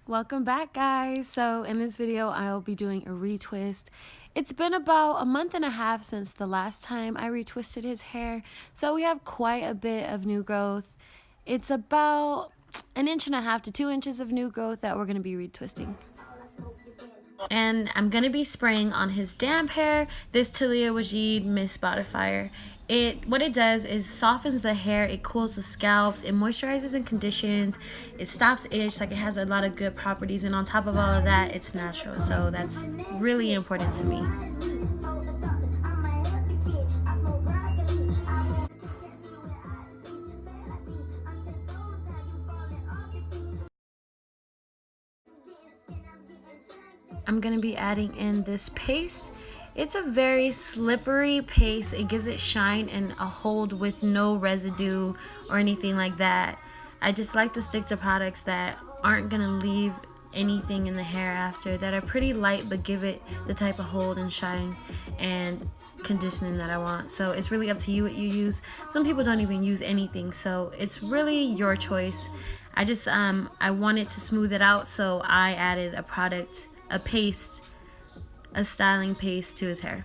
Welcome back, guys. So in this video I'll be doing a retwist. It's been about a month and a half since the last time I retwisted his hair, so we have quite a bit of new growth. It's about an inch and a half to 2 inches of new growth that we're going to be retwisting. And I'm going to be spraying on his damp hair this Talia Wajid Mist Botifier. What it does is softens the hair, it cools the scalps, it moisturizes and conditions, it stops itch, like it has a lot of good properties, and on top of all of that, it's natural. So that's really important to me. I'm going to be adding in this paste. It's a very slippery paste. It gives it shine and a hold with no residue or anything like that. I just like to stick to products that aren't going to leave anything in the hair after, that are pretty light but give it the type of hold and shine and conditioning that I want. So it's really up to you what you use. Some people don't even use anything, so it's really your choice. I wanted to smooth it out, so I added a paste, a styling paste to his hair.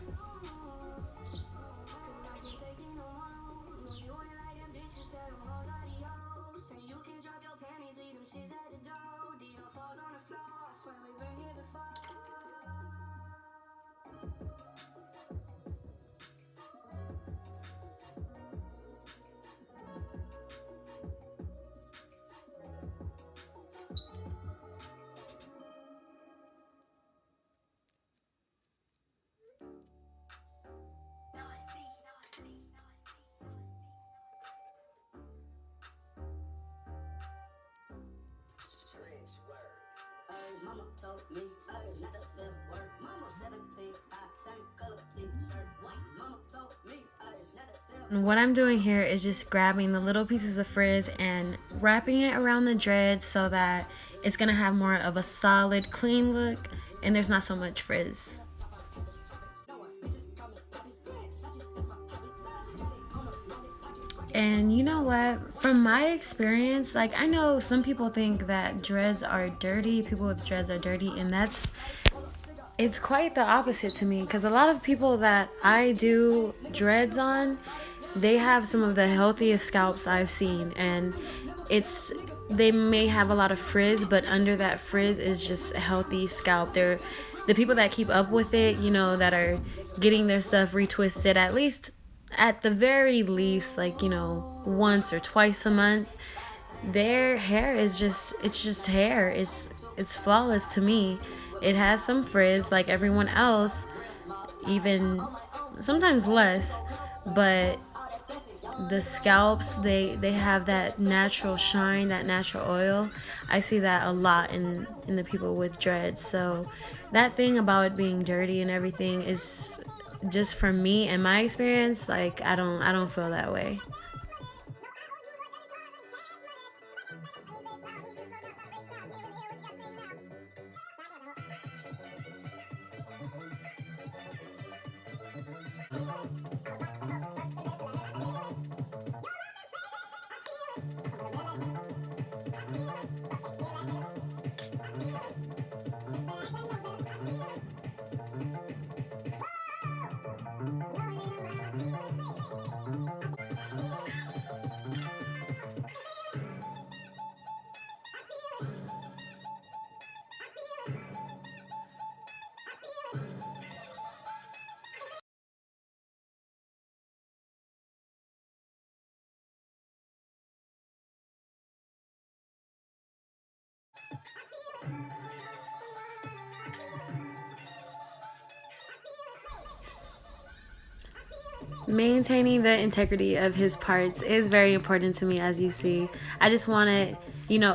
Mama told me, not to say a word. Mama 17, same color t-shirt, white. Mama told me, not to say a word. What I'm doing here is just grabbing the little pieces of frizz and wrapping it around the dreads so that it's gonna have more of a solid, clean look, and there's not so much frizz. And you know what, from my experience, like, I know some people think that dreads are dirty, people with dreads are dirty, and it's quite the opposite to me, because a lot of people that I do dreads on, they have some of the healthiest scalps I've seen, and they may have a lot of frizz, but under that frizz is just a healthy scalp. They're the people that keep up with it, that are getting their stuff retwisted at the very least, like, once or twice a month. Their hair is just hair. It's flawless to me. It has some frizz like everyone else, even sometimes less, but the scalps, they have that natural shine, that natural oil. I see that a lot in the people with dreads. So that thing about it being dirty and everything is, just for me and my experience, like, I don't feel that way. Maintaining the integrity of his parts is very important to me, as you see. I just want it,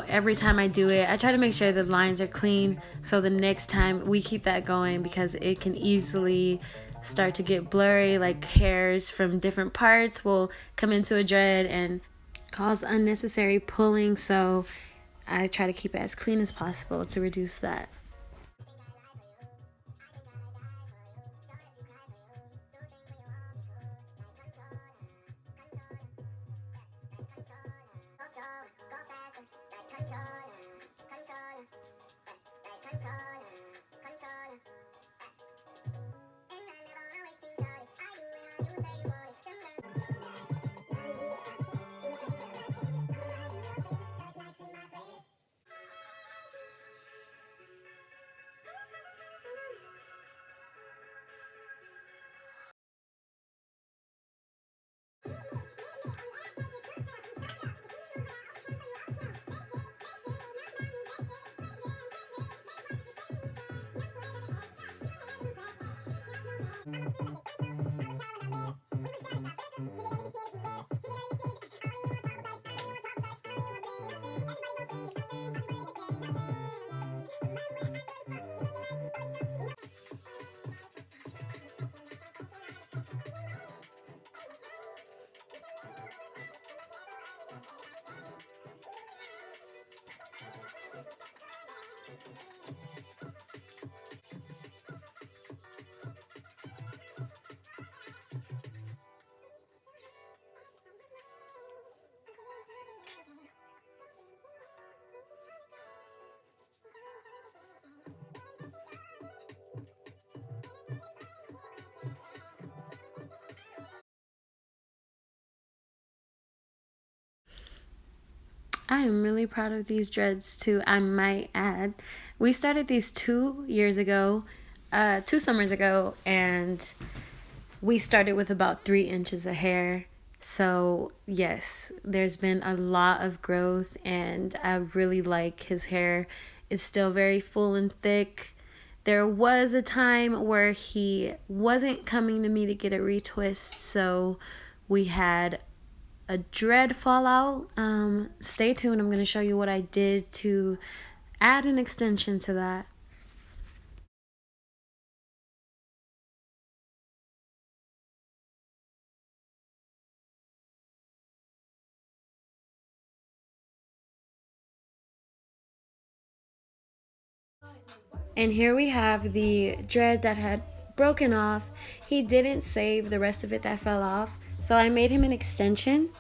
every time I do it, I try to make sure the lines are clean, so the next time we keep that going, because it can easily start to get blurry, like hairs from different parts will come into a dread and cause unnecessary pulling. So I try to keep it as clean as possible to reduce that. I am really proud of these dreads too, I might add. We started these 2 years ago, 2 summers ago, and we started with about 3 inches of hair. So, yes, there's been a lot of growth, and I really like his hair. It's still very full and thick. There was a time where he wasn't coming to me to get a retwist, so we had a dread fallout. Stay tuned. I'm going to show you what I did to add an extension to that. And here we have the dread that had broken off. He didn't save the rest of it that fell off, so I made him an extension.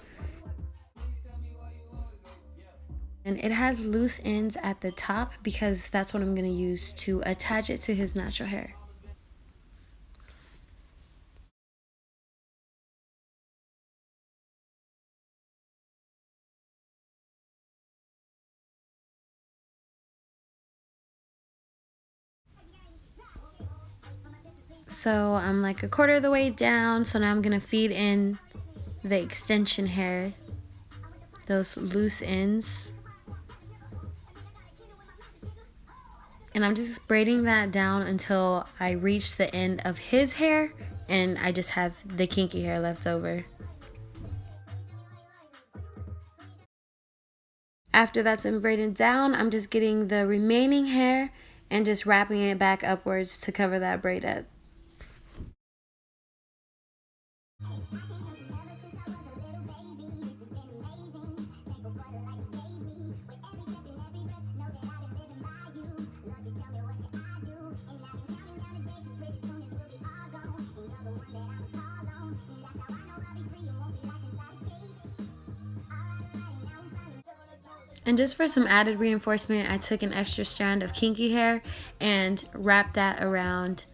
And it has loose ends at the top because that's what I'm going to use to attach it to his natural hair. So I'm like a quarter of the way down, so now I'm going to feed in the extension hair, those loose ends. And I'm just braiding that down until I reach the end of his hair and I just have the kinky hair left over. After that's been braided down, I'm just getting the remaining hair and just wrapping it back upwards to cover that braid up. And just for some added reinforcement, I took an extra strand of kinky hair and wrapped that around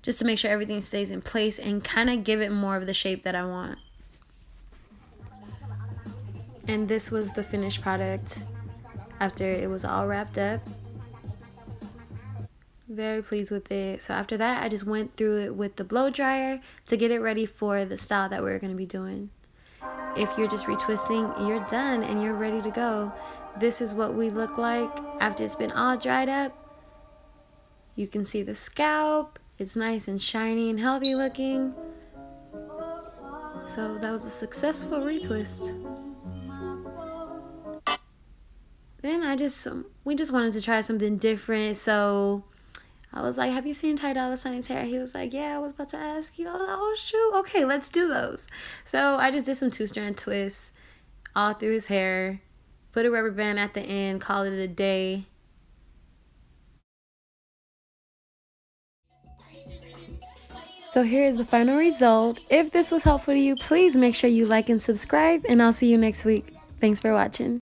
just to make sure everything stays in place and kind of give it more of the shape that I want. And this was the finished product after it was all wrapped up. Very pleased with it. So after that, I just went through it with the blow dryer to get it ready for the style that we're going to be doing. If you're just retwisting, you're done and you're ready to go. This is what we look like after it's been all dried up. You can see the scalp. It's nice and shiny and healthy looking. So that was a successful retwist. Then we just wanted to try something different. So I was like, have you seen Ty Dolla $ign's hair? He was like, yeah, I was about to ask you. I was like, oh, shoot. Okay, let's do those. So I just did some 2-strand twists all through his hair. Put a rubber band at the end. Call it a day. So here is the final result. If this was helpful to you, please make sure you like and subscribe. And I'll see you next week. Thanks for watching.